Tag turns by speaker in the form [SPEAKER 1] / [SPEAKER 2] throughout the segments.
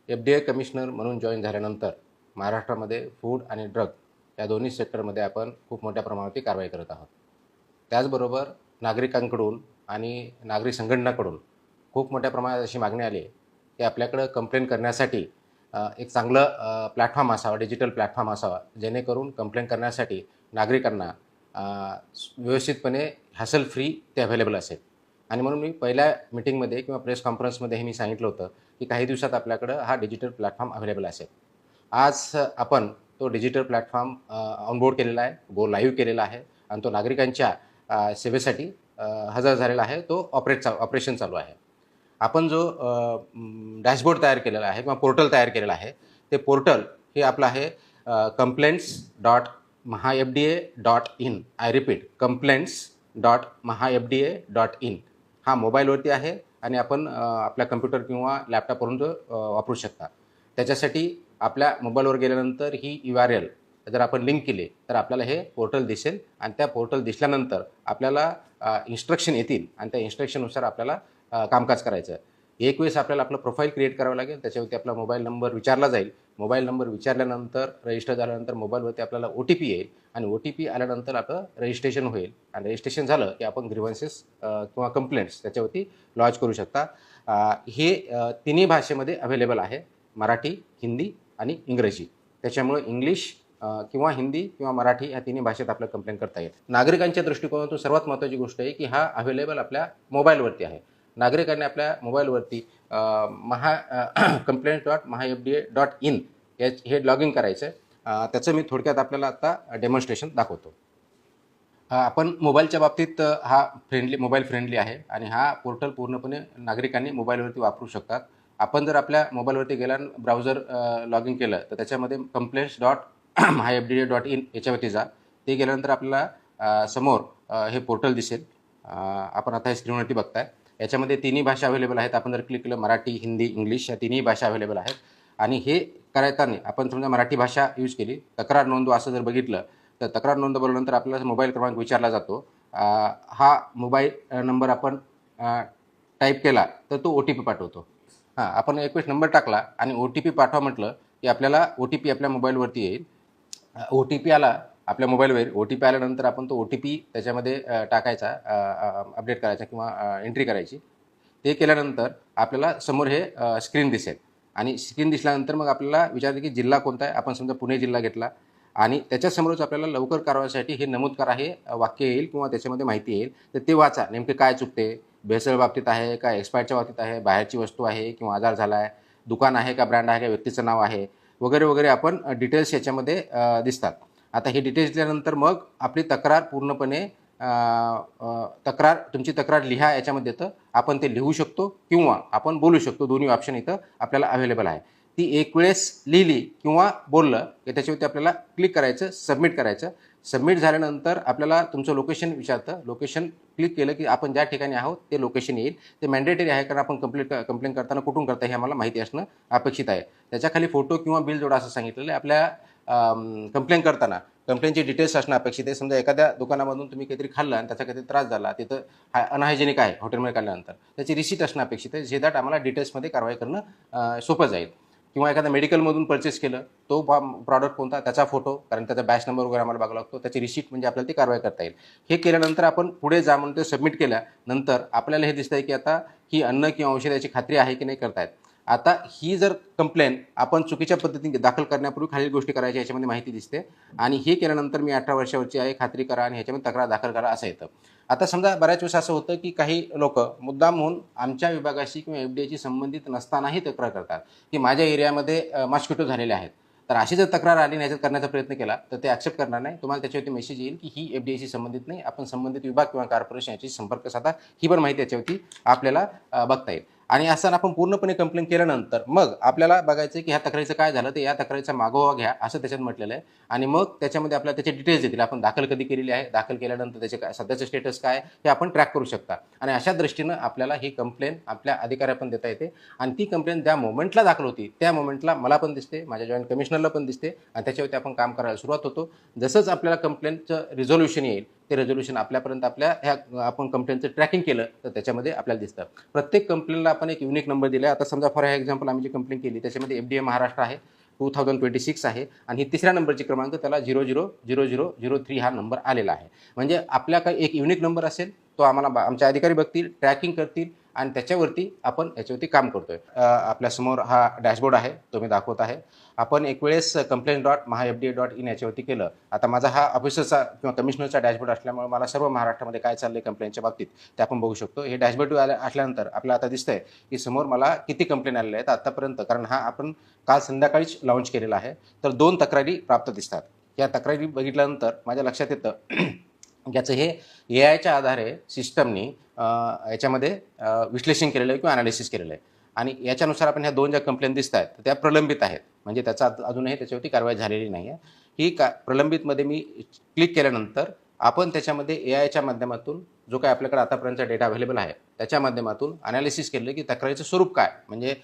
[SPEAKER 1] FDA commissioner म्हणून join झाल्यानंतर महाराष्ट्रामध्ये फूड आणि ड्रग या दोन्ही सेक्टरमध्ये आपण खूप मोठ्या प्रमाणावरती कारवाई करत आहोत. त्याचबरोबर नागरिकांकडून आणि नागरिक संघटनाकडून खूप मोठ्या प्रमाणात अशी मागणी आली आहे की आपल्याकडं कंप्लेंट करण्यासाठी एक चांगलं प्लॅटफॉर्म असावा, डिजिटल प्लॅटफॉर्म असावा, जेणेकरून कंप्लेंट करण्यासाठी नागरिकांना व्यवस्थितपणे हॅसल फ्री ते अवेलेबल असेल. आणि म्हणून मी पहिल्या मीटिंगमध्ये किंवा प्रेस कॉन्फरन्समध्ये हे मी सांगितलं होतं की काही दिवसात आपल्याकडं हा डिजिटल प्लॅटफॉर्म अवेलेबल असेल. आज आपण तो डिजिटल प्लॅटफॉर्म ऑनबोर्ड केलेला आहे, गो लाईव्ह केलेला आहे आणि तो नागरिकांच्या सेवेसाठी हजर झालेला आहे. तो ऑपरेशन चालू आहे. आपण जो डॅशबोर्ड तयार केलेला आहे किंवा पोर्टल तयार केलेला आहे, ते पोर्टल हे आपलं आहे complaints.mahafda.in. I repeat, complaints.mahafda.in. हा मोबाईलवरती आहे आणि आपण आपल्या कम्प्युटर किंवा लॅपटॉपवरून तो वापरू शकता. त्याच्यासाठी आपल्या मोबाईलवर गेल्यानंतर ही URL जर आपण लिंक केली तर आपल्याला हे पोर्टल दिसेल आणि त्या पोर्टल दिसल्यानंतर आपल्याला इन्स्ट्रक्शन येतील आणि त्या इन्स्ट्रक्शननुसार आपल्याला कामकाज करायचं. एक वेळेस आपल्याला आपलं प्रोफाईल क्रिएट करावं लागेल. त्याच्यावरती आपला मोबाईल नंबर विचारला जाईल. मोबाईल नंबर विचारल्यानंतर रजिस्टर झाल्यानंतर मोबाईलवरती आपल्याला OTP येईल आणि OTP आल्यानंतर आपलं रजिस्ट्रेशन होईल आणि रजिस्ट्रेशन झालं की आपण ग्रीव्हन्सेस किंवा कंप्लेंट्स त्याच्यावरती लॉन्च करू शकता. हे तिन्ही भाषेमध्ये अवेलेबल आहे, मराठी, हिंदी आणि इंग्रजी. त्याच्यामुळे इंग्लिश किंवा हिंदी किंवा मराठी या तिन्ही भाषेत आपल्याला कंप्लेंट करता येईल. नागरिकांच्या दृष्टिकोनातून सर्वात महत्त्वाची गोष्ट आहे की हा अवेलेबल आपल्या मोबाईलवरती आहे. नागरिकांनी आपल्या मोबाईलवरती complaints.mahafda.in हे लॉग इन करायचं आहे. त्याचं मी थोडक्यात आपल्याला आता डेमॉन्स्ट्रेशन दाखवतो. आपण मोबाईलच्या बाबतीत हा मोबाईल फ्रेंडली आहे आणि हा पोर्टल पूर्णपणे नागरिकांनी मोबाईलवरती वापरू शकतात. आपण जर आपल्या मोबाईलवरती गेला ब्राउझर लॉग इन केलं तर त्याच्यामध्ये complaints.mahafda.in याच्यावरती जा. ते गेल्यानंतर आपल्याला समोर हे पोर्टल दिसेल. आपण आता हे स्क्रीनवरती बघताय. याच्यामध्ये तिन्ही भाषा अवेलेबल आहेत. आपण जर क्लिक केलं मराठी, हिंदी, इंग्लिश या तिन्ही भाषा अवेलेबल आहेत. आणि हे करताना आपण समजा मराठी भाषा यूज केली, तक्रार नोंदवा असं जर बघितलं तर तक्रार नोंदवल्यानंतर आपल्याला मोबाईल क्रमांक विचारला जातो. हा मोबाईल नंबर आपण टाईप केला तर तो OTP पाठवतो. आपण एक वेळेस नंबर टाकला आणि OTP पाठवा म्हटलं की आपल्याला OTP आपल्या मोबाईलवरती येईल. OTP आला आपल्या मोबाईलवर. OTP आल्यानंतर आपण तो OTP त्याच्यामध्ये टाकायचा, अपडेट करायचा किंवा एंट्री करायची. ते केल्यानंतर आपल्याला समोर हे स्क्रीन दिसेल आणि स्क्रीन दिसल्यानंतर मग आपल्याला विचारते की जिल्हा कोणता आहे. आपण समजा पुणे जिल्हा घेतला आणि त्याच्यासमोरच आपल्याला लवकर कारवाईसाठी हे नमूद करा हे वाक्य येईल किंवा त्याच्यामध्ये माहिती येईल. तर ते वाचा, नेमके काय चुकते, भेसळ बाबतीत आहे का, एक्सपायरच्या बाबतीत आहे, बाहेरची वस्तू आहे किंवा आजार झाला आहे, दुकान आहे का, ब्रँड आहे का, व्यक्तीचं नाव आहे वगैरे वगैरे आपण डिटेल्स याच्यामध्ये दिसतात. आता हे डिटेल्स दिल्यानंतर मग आपली तक्रार पूर्णपणे तुमची तक्रार लिहा याच्यामध्ये येतं. आपण ते लिहू शकतो किंवा आपण बोलू शकतो. दोन्ही ऑप्शन इथं आपल्याला अवेलेबल आहे. ती एक वेळेस लिहिली किंवा बोललं की त्याच्यावरती आपल्याला क्लिक करायचं, सबमिट करायचं. सबमिट झाल्यानंतर आपल्याला तुमचं लोकेशन विचारतं. लोकेशन क्लिक केलं की आपण ज्या ठिकाणी आहोत ते लोकेशन येईल. ते मॅन्डेटरी आहे कारण आपण कंप्लेंट करताना कुठून करता हे आम्हाला माहिती असणं अपेक्षित आहे. त्याच्याखाली फोटो किंवा बिल जोडा असं सांगितलेलं आहे. आपल्या कंप्लेंट करताना कंप्लेंटचे डिटेल्स असणं अपेक्षित आहे. समजा एखाद्या दुकानामधून तुम्ही काहीतरी खाल्लं आणि त्याचा काहीतरी त्रास झाला, तिथं अनहायजेनिक आहे हॉटेलमध्ये खाल्ल्यानंतर, त्याची रिसीट असणं अपेक्षित आहे. जे दॅट आम्हाला डिटेल्समध्ये कारवाई करणं सोपं जाईल. किंवा एखाद्या मेडिकलमधून परचेस केलं, तो प्रॉडक्ट कोणता त्याचा फोटो, कारण त्याचा बॅच नंबर वगैरे आम्हाला बघावा लागतो, त्याची रिसीट म्हणजे आपल्याला ती कारवाई करता येईल. हे केल्यानंतर आपण पुढे जा म्हणून ते सबमिट केल्यानंतर आपल्याला हे दिसतंय की आता ही अन्न किंवा औषधाची खात्री आहे की नाही करतायत. आता ही जर कंप्लेंट आपण चुकीच्या पद्धतीने दाखल करण्यापूर्वी खालील गोष्टी करायच्या याच्यामध्ये माहिती दिसते आणि हे केल्यानंतर मी 18 वर्षावरची आहे, खात्री करा आणि ह्याच्यामध्ये तक्रार दाखल करा असं येतं. आता समजा बऱ्याच वेळेस असं होतं की काही लोक मुद्दाम म्हणून आमच्या विभागाशी किंवा FDAशी संबंधित नसतानाही तक्रार करतात की माझ्या एरियामध्ये मॉस्किटो झालेले आहेत. तर अशी जर तक्रार आली नाही करण्याचा प्रयत्न केला तर ते ॲक्सेप्ट करणार नाही. तुम्हाला त्याच्यावरती मेसेज येईल की ही FDAशी संबंधित नाही, आपण संबंधित विभाग किंवा कॉर्पोरेशन याची संपर्क साधा. ही पण माहिती याच्यावरती आपल्याला बघता येईल. आणि असं आपण पूर्णपणे कंप्लेंट केल्यानंतर मग आपल्याला बघायचं की ह्या तक्रारीचं काय झालं, तर या तक्रारीचा मागोवा घ्या असं त्याच्यात म्हटलेलं आहे. आणि मग त्याच्यामध्ये आपल्याला त्याचे डिटेल्स देतील. आपण दाखल कधी केलेली आहे, दाखल केल्यानंतर त्याचे काय सध्याचं स्टेटस काय हे आपण ट्रॅक करू शकता. आणि अशा दृष्टीनं आपल्याला ही कंप्लेंट आपल्या अधिकाऱ्या पण देता येते. आणि ती कंप्लेंट ज्या मोमेंटला दाखल होती त्या मोमेंटला मला पण दिसते, माझ्या जॉईंट कमिशनरला पण दिसते आणि त्याच्यावरती आपण काम करायला सुरुवात होतो. जसंच आपल्याला कंप्लेंटचं रिझोल्युशन येईल ते रेझोल्युशन आपल्यापर्यंत आपल्या ह्या आपण कंप्लेंटचं ट्रॅकिंग केलं तर त्याच्यामध्ये आपल्याला दिसतं. प्रत्येक कंप्लेंटला आपण एक युनिक नंबर दिला आहे. आता समजा फॉर एक्झाम्पल आम्ही जी कंप्लेंट केली त्याच्यामध्ये FDA महाराष्ट्र आहे, 2026 आहे आणि ही तिसऱ्या नंबरची क्रमांक त्याला 000003 हा नंबर आलेला आहे. म्हणजे आपल्या काही एक युनिक नंबर असेल, तो आम्हाला आमचे अधिकारी बघतील, ट्रॅकिंग करतील आणि त्याच्यावरती आपण याच्यावरती काम करतोय. आपल्यासमोर हा डॅशबोर्ड आहे, तो मी दाखवत आहे. आपण एक वेळेस complaints.mahafda.in याच्यावरती केलं. आता माझा हा ऑफिसरचा किंवा कमिशनरचा डॅशबोर्ड असल्यामुळे मला सर्व महाराष्ट्रामध्ये काय चाललंय कंप्लेंटच्या बाबतीत ते आपण बघू शकतो. हे डॅशबोर्ड असल्यानंतर आपल्याला आता दिसतंय की समोर मला किती कंप्लेंट आलेल्या आहेत आतापर्यंत, कारण हा आपण काल संध्याकाळीच लॉन्च केलेला आहे. तर 2 तक्रारी प्राप्त दिसतात. या तक्रारी बघितल्यानंतर माझ्या लक्षात येतं याचं हे AIच्या आधारे सिस्टमनी याच्यामध्ये विश्लेषण केलेलं आहे किंवा ॲनालिसिस केलेलं आहे आणि याच्यानुसार आपण ह्या 2 ज्या कंप्लेंट दिसत आहेत त्या प्रलंबित आहेत. म्हणजे त्याचा अजूनही त्याच्यावरती कारवाई झालेली नाही आहे. ही प्रलंबितमध्ये मी क्लिक केल्यानंतर आपण त्याच्यामध्ये AIच्या माध्यमातून जो काही आपल्याकडे आतापर्यंतचा डेटा अवेलेबल आहे त्याच्या माध्यमातून ॲनालिसिस केलं की तक्रारीचं स्वरूप काय, म्हणजे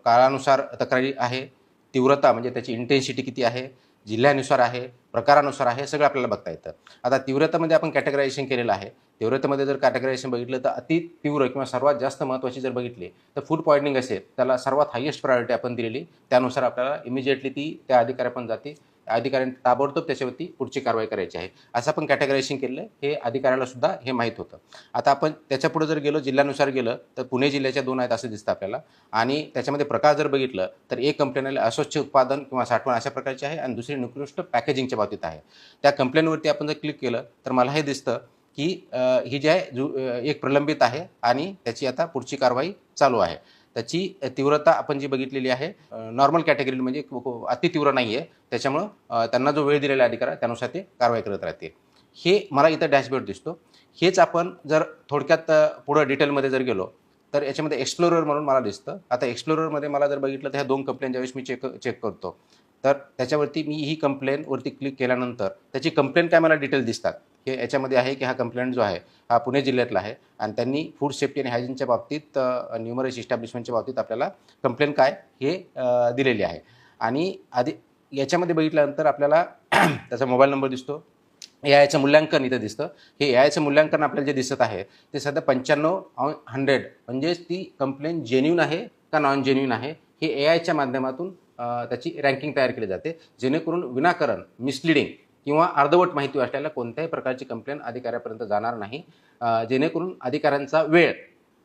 [SPEAKER 1] काळानुसार तक्रारी आहे, तीव्रता म्हणजे त्याची इंटेन्सिटी किती आहे, जिल्ह्यानुसार आहे, प्रकारानुसार आहे, सगळं आपल्याला बघता येतं. आता तीव्रतेमध्ये आपण कॅटेगरायझेशन केलेलं आहे. तीव्रतेमध्ये जर कॅटेगरायझेशन बघितलं तर अति तीव्र किंवा सर्वात जास्त महत्त्वाची जर बघितली तर फूड पॉइझनिंग असेल त्याला सर्वात हायेस्ट प्रायोरिटी आपण दिलेली. त्यानुसार आपल्याला इमिजिएटली ती त्या अधिकाऱ्यापर्यंत जाते. अधिकाऱ्यांनी ताबडतोब त्याच्यावरती पुढची कारवाई करायची आहे. असं आपण कॅटेगरायझेशन केलेलं आहे. हे अधिकाऱ्याला सुद्धा हे माहीत होतं. आता आपण त्याच्यापुढे जर गेलो, जिल्ह्यानुसार गेलं तर पुणे जिल्ह्याच्या 2 आहेत असं दिसतं आपल्याला आणि त्याच्यामध्ये प्रकार जर बघितलं तर एक कंप्लेंट अस्वच्छ उत्पादन किंवा साठवण अशा प्रकारची आहे आणि दुसरी निकृष्ट पॅकेजिंगच्या बाबतीत आहे. त्या कंप्लेंटवरती आपण जर क्लिक केलं तर मला हे दिसतं की ही जी आहे एक प्रलंबित आहे आणि त्याची आता पुढची कारवाई चालू आहे. त्याची तीव्रता आपण जी बघितलेली आहे नॉर्मल कॅटेगरी म्हणजे अति तीव्र नाही आहे. त्याच्यामुळं त्यांना जो वेळ दिलेला अधिकार आहे त्यानुसार ते कारवाई करत राहते. हे मला इथं डॅशबोर्ड दिसतो. हेच आपण जर थोडक्यात पुढं डिटेलमध्ये जर गेलो तर याच्यामध्ये एक्सप्लोरर म्हणून मला दिसतं. आता एक्सप्लोररमध्ये मला जर बघितलं तर ह्या 2 कंप्लेंट ज्यावेळेस मी चेक करतो तर त्याच्यावरती मी ही कंप्लेंटवरती क्लिक केल्यानंतर त्याची कंप्लेंट काय मला डिटेल दिसतात. हे याच्यामध्ये आहे की हा कंप्लेंट जो आहे हा पुणे जिल्ह्यातला आहे आणि त्यांनी फूड सेफ्टी आणि हायजीनच्या बाबतीत न्यूमरस इस्टॅब्लिशमेंटच्या बाबतीत आपल्याला कंप्लेंट काय हे दिलेली आहे आणि आधी याच्यामध्ये बघितल्यानंतर आपल्याला त्याचा मोबाईल नंबर दिसतो. AIचं मूल्यांकन इथं दिसतं. हे AIचं मूल्यांकन आपल्याला जे दिसत आहे ते सध्या 95/100 म्हणजेच ती कंप्लेंट जेन्युइन आहे का नॉन जेन्युइन आहे हे AIच्या माध्यमातून त्याची रँकिंग तयार केली जाते, जेणेकरून विनाकारण मिसलिडिंग किंवा अर्धवट माहिती असलेल्या कोणत्याही प्रकारची कंप्लेंट अधिकाऱ्यापर्यंत जाणार नाही, जेणेकरून अधिकाऱ्यांचा वेळ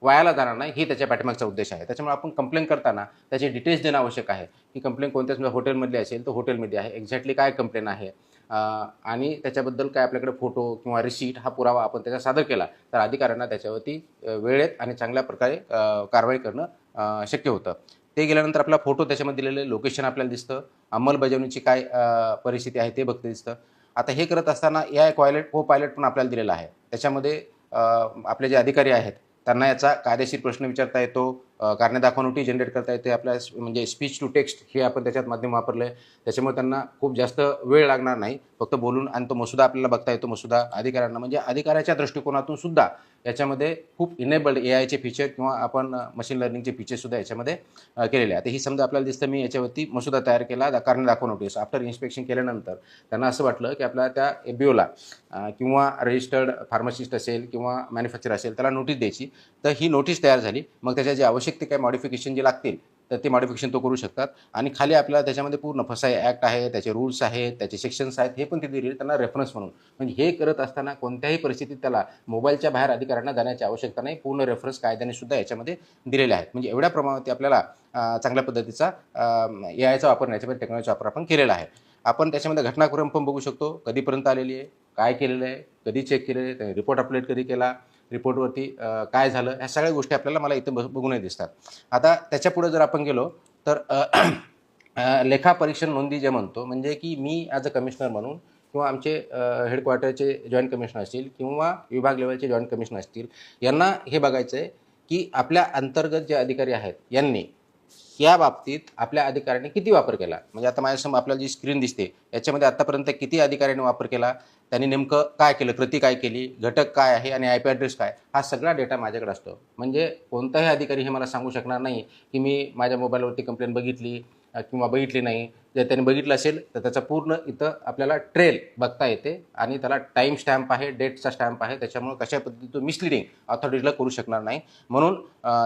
[SPEAKER 1] वायाला जाणार नाही, ही त्याच्या पाठीमागचा उद्देश आहे. त्याच्यामुळे आपण कंप्लेंट करताना त्याचे डिटेल्स देणं आवश्यक आहे की कंप्लेंट कोणत्या समजा हॉटेलमधली असेल तर हॉटेलमध्ये आहे, एक्झॅक्टली काय कंप्लेंट आहे आणि त्याच्याबद्दल काय आपल्याकडे फोटो किंवा रिसीट हा पुरावा आपण त्याचा सादर केला तर अधिकाऱ्यांना त्याच्यावरती वेळेत आणि चांगल्या प्रकारे कारवाई करणं शक्य होतं. ते गेल्यानंतर आपला फोटो त्याच्यामध्ये दिलेले लोकेशन आपल्याला दिसतं, अंमलबजावणीची काय परिस्थिती आहे ते बघते दिसतं. आता हे करत असताना AI को-पायलट पण आपल्याला दिलेला आहे. त्याच्यामध्ये आपले जे अधिकारी आहेत त्यांना याचा कायदेशीर प्रश्न विचारता येतो, कारणे दाखवा नोटीस जनरेट करता येते. आपल्या म्हणजे स्पीच टू टेक्स्ट हे आपण त्याच्यात माध्यम वापरलं आहे. त्याच्यामुळे त्यांना खूप जास्त वेळ लागणार नाही, फक्त बोलून आणि तो मसुदा आपल्याला बघता येतो. मसुदा अधिकाऱ्यांना म्हणजे अधिकाऱ्याच्या दृष्टिकोनातून सुद्धा याच्यामध्ये खूप इनेबल्ड AIचे फीचर किंवा आपण मशीन लर्निंगचे फीचरसुद्धा याच्यामध्ये केलेले आहे. आता ही समजा आपल्याला दिसतं मी याच्यावरती मसुदा तयार केला, कारणे दाखवा नोटीस. आफ्टर इन्स्पेक्शन केल्यानंतर त्यांना असं वाटलं की आपल्याला त्या FBOला किंवा रजिस्टर्ड फार्मासिस्ट असेल किंवा मॅन्युफॅक्चर असेल त्याला नोटीस द्यायची. तर ही नोटीस तयार झाली. मग त्याच्या जे आवश्यक ते काही मॉडिफिकेशन जे लागतील तर ते मॉडिफिकेशन तो करू शकतात आणि खाली आपल्याला त्याच्यामध्ये पूर्ण फसाई ॲक्ट आहे, त्याचे रूल्स आहेत, त्याचे सेक्शन्स आहेत, हे पण ते दिले त्यांना रेफरन्स म्हणून. म्हणजे हे करत असताना कोणत्याही परिस्थितीत त्याला मोबाईलच्या बाहेर अधिकाऱ्यांना जाण्याची आवश्यकता नाही. पूर्ण रेफरन्स कायद्याने सुद्धा याच्यामध्ये दिलेले आहेत. म्हणजे एवढ्या प्रमाणात आपल्याला चांगल्या पद्धतीचा AIचा वापर, याच्यामध्ये टेक्नॉलॉजीचा वापर आपण केलेला आहे. आपण त्याच्यामध्ये घटनाक्रम पण बघू शकतो, कधीपर्यंत आलेली आहे, काय केलेलं आहे, कधी चेक केलेलं आहे, रिपोर्ट अपलोड कधी केला, रिपोर्टवरती काय झालं, ह्या सगळ्या गोष्टी आपल्याला मला इथे बघूनही दिसतात. आता त्याच्यापुढे जर आपण गेलो तर लेखापरीक्षण नोंदी जे म्हणतो, म्हणजे की मी ॲज अ कमिशनर म्हणून किंवा आमचे हेडक्वार्टरचे जॉईंट कमिशनर असतील किंवा विभाग लेवलचे जॉईंट कमिशनर असतील, यांना हे बघायचं आहे की आपल्या अंतर्गत जे अधिकारी आहेत यांनी या बाबतीत आपल्या अधिकाऱ्यांनी किती वापर केला. म्हणजे आता माझ्यासमोर आपल्याला जी स्क्रीन दिसते याच्यामध्ये आतापर्यंत किती अधिकाऱ्यांनी वापर केला, त्यांनी नेमकं काय केलं, कृती काय केली, घटक काय आहे आणि IP ॲड्रेस काय, हा सगळा डेटा माझ्याकडे असतो. म्हणजे कोणताही अधिकारी हे मला सांगू शकणार नाही की मी माझ्या मोबाईलवरती कंप्लेंट बघितली, किंवा बघितली नाही, जर त्यांनी बघितलं असेल तर त्याचा पूर्ण इथं आपल्याला ट्रेल बघता येते आणि त्याला टाईम स्टॅम्प आहे, डेटचा स्टॅम्प आहे. त्याच्यामुळे कशा पद्धतीने मिसलिडिंग अथॉरिटीला करू शकणार नाही. म्हणून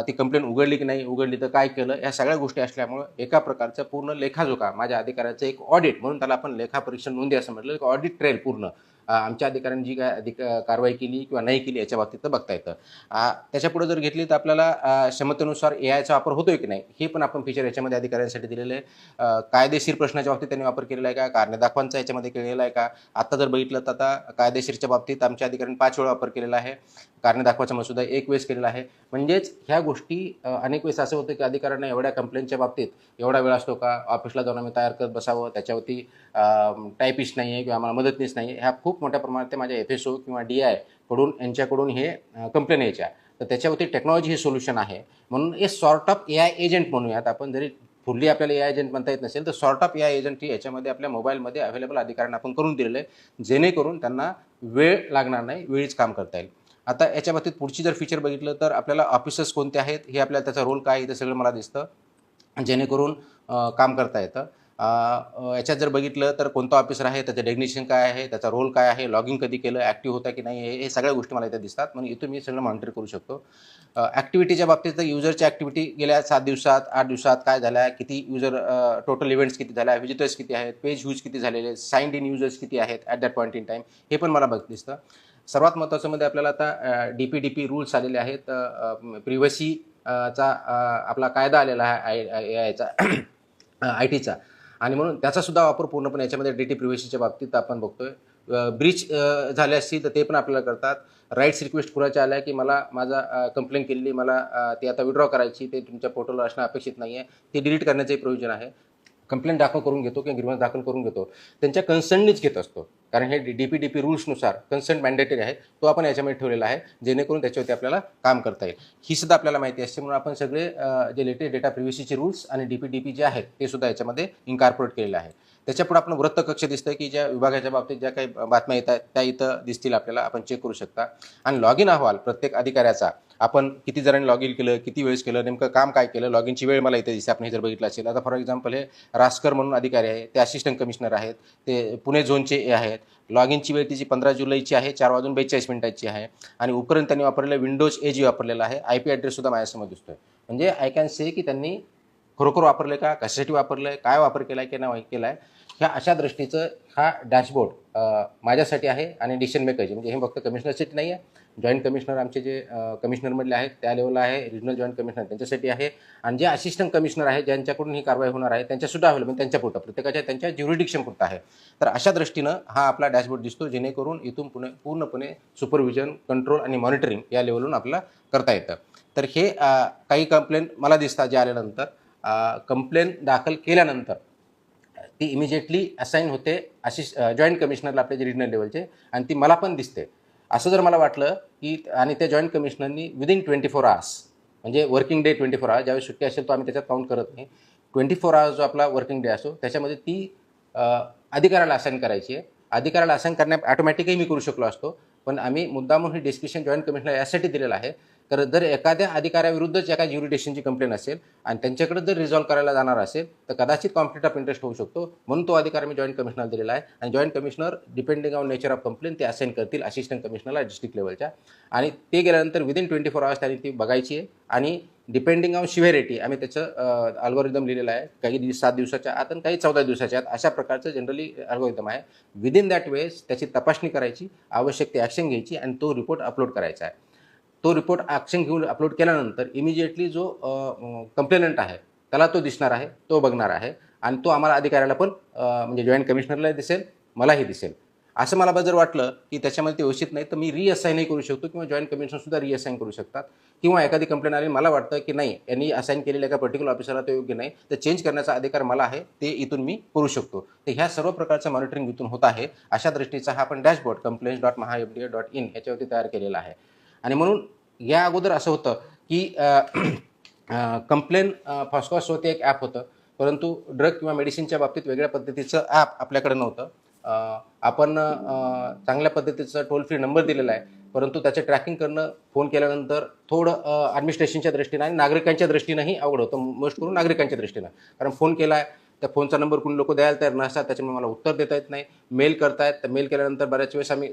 [SPEAKER 1] ती कंप्लेंट उघडली की नाही, उघडली तर काय केलं, या सगळ्या गोष्टी असल्यामुळं एका प्रकारचं पूर्ण लेखाजोखा माझ्या अधिकाऱ्याचं एक ऑडिट म्हणून त्याला आपण लेखापरीक्षण नोंदी असं म्हटलं, एक ऑडिट ट्रेल पूर्ण आमच्या अधिकाऱ्यांनी जी काय कारवाई केली किंवा नाही केली याच्या बाबतीत बघता येतं. त्याच्यापुढे जर घेतली तर आपल्याला क्षमतेनुसार एआयचा वापर होतोय की नाही हे पण आपण फीचर याच्यामध्ये अधिकाऱ्यांसाठी दिलेलं आहे. कायदेशीर प्रश्नाच्या बाबतीत त्यांनी वापर केलेला आहे का, कारणे दाखवांचा याच्यामध्ये केलेला आहे का. आता जर बघितलं तर आता कायदेशीरच्या बाबतीत आमच्या अधिकाऱ्यांनी 5 वेळा वापर केलेला आहे, कारणे दाखवाचा मसुदा 1 वेळेस केलेला आहे. म्हणजेच ह्या गोष्टी अनेक वेळेस असं होतं की अधिकाऱ्यांना एवढ्या कंप्लेंटच्या बाबतीत एवढा वेळ असतो का, ऑफिसला जाऊन आम्ही तयार करत बसावं, त्याच्यावरती टायपिस्ट नाही आहे किंवा आम्हाला मदतनीस नाही आहे. ह्या खूप मोठ्या प्रमाणात ते माझ्या FSO किंवा DI कडून यांच्याकडून हे कंप्लेन यायच्या. तर त्याच्यावरती टेक्नॉलॉजी हे सोल्युशन आहे. म्हणून हे सॉर्ट ऑफ AI एजंट म्हणूयात आपण. जरी फुल्ली आपल्याला AI एजंट म्हणता येत नसेल तर सॉर्ट ऑफ AI एजंट ही याच्यामध्ये आपल्या मोबाईलमध्ये अवेलेबल अधिकाऱ्यांना आपण करून दिलेलं आहे, जेणेकरून त्यांना वेळ लागणार नाही, वेळीच काम करता येईल. आता याच्या बाबतीत पुढची जर फीचर बघितलं तर आपल्याला ऑफिसर्स कोणते आहेत हे आपल्याला त्याचा रोल काय इथं सगळं मला दिसतं, जेणेकरून काम करता येतं. याच्यात जर बघितलं तर कोणता ऑफिसर आहे, त्याचं डेग्नेशन काय आहे, त्याचा रोल काय आहे, लॉगिंग कधी केलं, ॲक्टिव्ह होता की नाही, हे सगळ्या गोष्टी मला इथे दिसतात. म्हणून इथून मी सगळं मॉनिटर करू शकतो. ॲक्टिव्हिटीच्या बाबतीत तर युजरची ॲक्टिव्हिटी गेल्या 7 दिवसात 8 दिवसात काय झाल्या, किती युजर टोटल इव्हेंट्स किती झाल्या, व्हिजिटर्स किती आहेत, पेज व्ह्यूज किती झालेले, साईन्ड इन युजर्स किती आहेत at that point in time, हे पण मला दिसतं. सर्वात महत्त्वाचं मध्ये आपल्याला आता DPDP रूल्स आलेले आहेत. प्रिव्हसीचा आपला कायदा आलेला आहे याचा IT चा, आणि म्हणून त्याचासुद्धा वापर पूर्णपणे याच्यामध्ये डेटा प्रिव्हसीच्या बाबतीत आपण बघतोय. ब्रीच झाले असतील तर ते पण आपल्याला करतात. राईट्स रिक्वेस्ट कुणाच्या आल्या की मला माझा कंप्लेंट केलेली मला ते आता विड्रॉ करायची, ते तुमच्या पोर्टलवर असणं अपेक्षित नाही आहे, ते डिलीट करण्याचंही प्रोव्हिजन आहे. कंप्लेंट दाखल करून घेतो किंवा ग्रीव्हन्स दाखल करून घेतो त्यांच्या कन्सर्ननीच घेत असतो, कारण हे DPDP रूल्सनुसार कन्सर्न मॅन्डेटरी आहे, तो आपण याच्यामध्ये ठेवलेला आहे, जेणेकरून त्याच्यावरती आपल्याला काम करता येईल. ही सुद्धा आपल्याला माहिती असते. म्हणून आपण सगळे जे लेटेस्ट डेटा प्रिव्हसीचे रूल्स आणि DPDP जे आहेत ते सुद्धा याच्यामध्ये इन्कॉर्पोरेट केलेले आहे. त्याच्यापुढे आपण वृत्त कक्ष दिसतं की ज्या विभागाच्या बाबतीत ज्या काही बातम्या येतात त्या इथं दिसतील आपल्याला, आपण चेक करू शकता. आणि लॉग इन अहवाल प्रत्येक अधिकाऱ्याचा, आपण किती जणांनी लॉग इन केलं, किती वेळेस केलं, नेमकं काम काय केलं, लॉग इनची वेळ मला इथे दिसते. आपण हे जर बघितलं असेल, आता फॉर एक्झाम्पल हे रासकर म्हणून अधिकारी आहे, ते असिस्टंट कमिशनर आहेत, ते पुणे झोनचे आहेत. लॉग इनची वेळ तिची 15 जुलैची आहे, 4:42 आहे. आणि उपकरण त्यांनी वापरलेलं विंडोज AG वापरलेला आहे. IP ॲड्रेससुद्धा माझ्यासमोर दिसतोय. म्हणजे आय कॅन से की त्यांनी खरोखर वापरले का, कशासाठी वापरलं, काय वापर केला की नाही केला आहे, ह्या अशा दृष्टीचं हा डॅशबोर्ड माझ्यासाठी आहे. आणि डिसिजन मेकरची, म्हणजे हे फक्त कमिशनरसाठी नाही आहे, जॉईंट कमिशनर आमचे जे कमिशनरमधले आहेत त्या लेवलला आहे, रिजनल जॉईंट कमिशनर त्यांच्यासाठी आहे, आणि जे असिस्टंट कमिशनर आहे ज्यांच्याकडून ही कारवाई होणार आहे त्यांच्यासुद्धा अवेलेबल, त्यांच्या पुरतं प्रत्येकाच्या त्यांच्या ज्युरिडिक्शन पुरतं आहे. तर अशा दृष्टीनं हा आपला डॅशबोर्ड दिसतो, जेणेकरून इथून पूर्णपणे सुपरविजन, कंट्रोल आणि मॉनिटरिंग या लेवलवरून आपल्याला करता येतं. तर हे काही कंप्लेंट मला दिसतात जे आल्यानंतर, कंप्लेंट दाखल केल्यानंतर ती इमिजिएटली असाईन होते जॉईंट कमिशनरला आपल्या जे रिजनल लेवलचे, आणि ती मला पण दिसते. असं जर मला वाटलं की, आणि त्या जॉईंट कमिशनरनी विदिन 24 आवर्स, म्हणजे वर्किंग डे 24 आवर्स, ज्यावेळी सुट्टी असेल तो आम्ही त्याच्यात काउंट करत नाही, 24 आवर्स जो आपला वर्किंग डे असतो त्याच्यामध्ये ती अधिकाऱ्याला असाईन करायची आहे. अधिकाऱ्याला असाईन करण्या ऑटोमॅटिकही मी करू शकलो असतो, पण आम्ही मुद्दामून ही डिस्क्रिप्शन जॉईंट कमिशनर यासाठी दिलेलं आहे, तर जर एखाद्या अधिकाऱ्याविरुद्धच एका ज्युरिडिक्शनची कंप्लेंट असेल आणि त्यांच्याकडे जर रिझॉल्व्ह करायला जाणार असेल तर कदाचित कॉन्फ्लिक्ट ऑफ इंटरेस्ट होऊ शकतो. म्हणून तो अधिकार मी जॉईंट कमिशनर दिलेला आहे. आणि joint commissioner depending on nature of complaint ते असाईन करतील असिस्टंट कमिशनरला डिस्ट्रिक्ट लेवलच्या, आणि ते गेल्यानंतर विदिन 24 आवर्स त्यांनी ती बघायची आहे. आणि डिपेंडिंग ऑन सिव्हिरिटी आम्ही त्याचं अल्गोरिदम लिहिलेलं आहे, काही 7 दिवसाच्या आत आणि काही 14 दिवसाच्या आत, अशा प्रकारचं जनरली अल्गोरिदम आहे. विदिन दॅट वेळेस त्याची तपासणी करायची, आवश्यक ते ॲक्शन घ्यायची आणि तो रिपोर्ट अपलोड करायचा आहे. तो रिपोर्ट ॲक्शन घेऊन अपलोड केल्यानंतर इमिजिएटली जो कंप्लेनंट आहे त्याला तो दिसणार आहे, तो बघणार आहे, आणि तो आम्हाला अधिकाऱ्याला पण म्हणजे जॉईंट कमिशनरलाही दिसेल, मलाही दिसेल. असं मला जर वाटलं की त्याच्यामध्ये ते व्यवस्थित नाही तर मी रिअसाईनही करू शकतो, किंवा जॉईंट कमिशनरसुद्धा रिअसाईन करू शकतात. किंवा एखादी कंप्लेंट आली, मला वाटतं की नाही यांनी असाईन केलेल्या एका पर्टिक्युलर ऑफिसरला तो योग्य नाही, तर चेंज करण्याचा अधिकार मला आहे, ते इथून मी करू शकतो. तर ह्या सर्व प्रकारचं मॉनिटरिंग इथून होत आहे. अशा दृष्टीचा हा आपण डॅशबोर्ड complaints.mahafda.in याच्यावरती तयार केलेला आहे. आणि म्हणून या अगोदर असं होतं की कंप्लेन फॉस्कॉसवरती एक ॲप होतं, परंतु ड्रग किंवा मेडिसिनच्या बाबतीत वेगळ्या पद्धतीचं ॲप आपल्याकडे नव्हतं. आपण चांगल्या पद्धतीचा टोल फ्री नंबर दिलेला आहे, परंतु त्याचं ट्रॅकिंग करणं फोन केल्यानंतर थोडं ॲडमिनिस्ट्रेशनच्या दृष्टीनं आणि नागरिकांच्या दृष्टीनंही अवघड होतं, मोस्ट करून नागरिकांच्या दृष्टीनं. कारण फोन केला आहे, त्या फोनचा नंबर कोणी लोक द्यायला तयार नसतात, त्याच्यामुळे मला उत्तर देता येत नाही. मेल करतायत, तर मेल केल्यानंतर बऱ्याच वेळेस आम्ही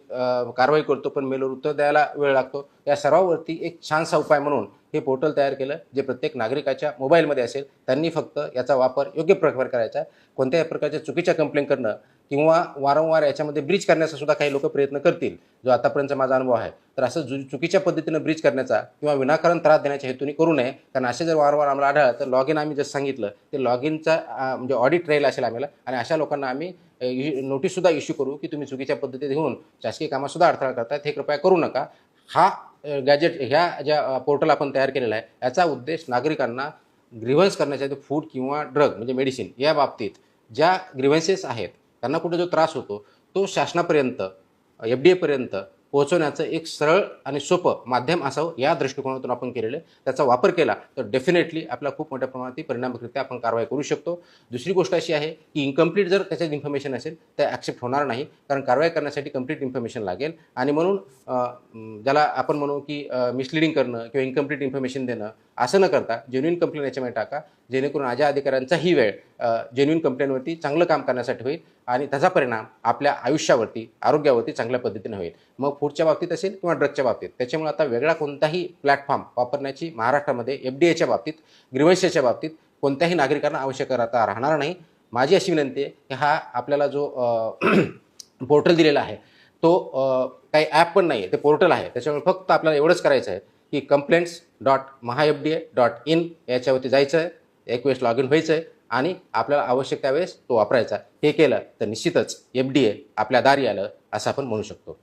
[SPEAKER 1] कारवाई करतो, पण मेलवर उत्तर द्यायला वेळ लागतो. या सर्वावरती एक छानसा उपाय म्हणून हे पोर्टल तयार केलं, जे प्रत्येक नागरिकाच्या मोबाईलमध्ये असेल. त्यांनी फक्त याचा वापर योग्य प्रकारे करायचा. कोणत्याही प्रकारच्या चुकीच्या कंप्लेंट करणं किंवा वारंवार याच्यामध्ये ब्रीच करण्याचा सुद्धा काही लोक प्रयत्न करतील, जो आतापर्यंतचा माझा अनुभव आहे. तर असं चुकीच्या पद्धतीनं ब्रीच करण्याचा किंवा विनाकारण त्रास देण्याच्या हेतूने करू नये. कारण असे जर वारंवार आम्हाला आढळलं तर लॉग इन आम्ही जसं सांगितलं ते लॉग इनचा म्हणजे ऑडिट राहील असेल आम्हाला, आणि अशा लोकांना आम्ही नोटीससुद्धा इश्यू करू की तुम्ही चुकीच्या पद्धतीने घेऊन शासकीय कामातसुद्धा अडथळा करतायत, हे कृपया करू नका. हा गॅजेट ह्या ज्या पोर्टल आपण तयार केलेला आहे याचा उद्देश नागरिकांना ग्रीव्हन्स करण्याचा, फूड किंवा ड्रग म्हणजे मेडिसिन या बाबतीत ज्या ग्रीव्हन्सेस आहेत, त्यांना कुठे जो त्रास होतो तो शासनापर्यंत FDA पर्यंत पोहोचवण्याचं एक सरळ आणि सोपं माध्यम असावं या दृष्टिकोनातून आपण केलेलं आहे. त्याचा वापर केला तर डेफिनेटली आपला खूप मोठ्या प्रमाणात परिणामकारकरित्या आपण कारवाई करू शकतो. दुसरी गोष्ट अशी आहे की इनकम्प्लीट जर त्याच्यात इन्फॉर्मेशन असेल तर ॲक्सेप्ट होणार नाही, कारण कारवाई करण्यासाठी कंप्लीट इन्फॉर्मेशन लागेल. आणि म्हणून ज्याला आपण म्हणू की मिसलिडिंग करणं किंवा इनकम्प्लीट इन्फॉर्मेशन देणं असं न करता जेन्युइन कंप्लेंट याच्यामध्ये टाका, जेणेकरून माझ्या अधिकाऱ्यांचाही वेळ जेन्युइन कंप्लेंटवरती चांगलं काम करण्यासाठी होईल आणि त्याचा परिणाम आपल्या आयुष्यावरती, आरोग्यावरती चांगल्या पद्धतीने होईल. मग फूडच्या बाबतीत असेल किंवा ड्रगच्या बाबतीत. त्याच्यामुळे आता वेगळा कोणताही प्लॅटफॉर्म वापरण्याची महाराष्ट्रामध्ये FDAच्या बाबतीत, ग्रीव्हन्सेसच्या बाबतीत कोणत्याही नागरिकांना आवश्यकता राहणार नाही. माझी अशी विनंती आहे की हा आपल्याला जो पोर्टल दिलेला आहे तो काही ॲप पण नाही आहे, ते पोर्टल आहे. त्याच्यामुळे फक्त आपल्याला एवढंच करायचं आहे की complaints.mahafda.in याच्यावरती जायचं आहे, एक वेळेस लॉग इन व्हायचं आहे आणि आपल्याला आवश्यक त्यावेळेस तो वापरायचा. हे केलं तर निश्चितच FDA आपल्या दारी आलं असं आपण म्हणू शकतो.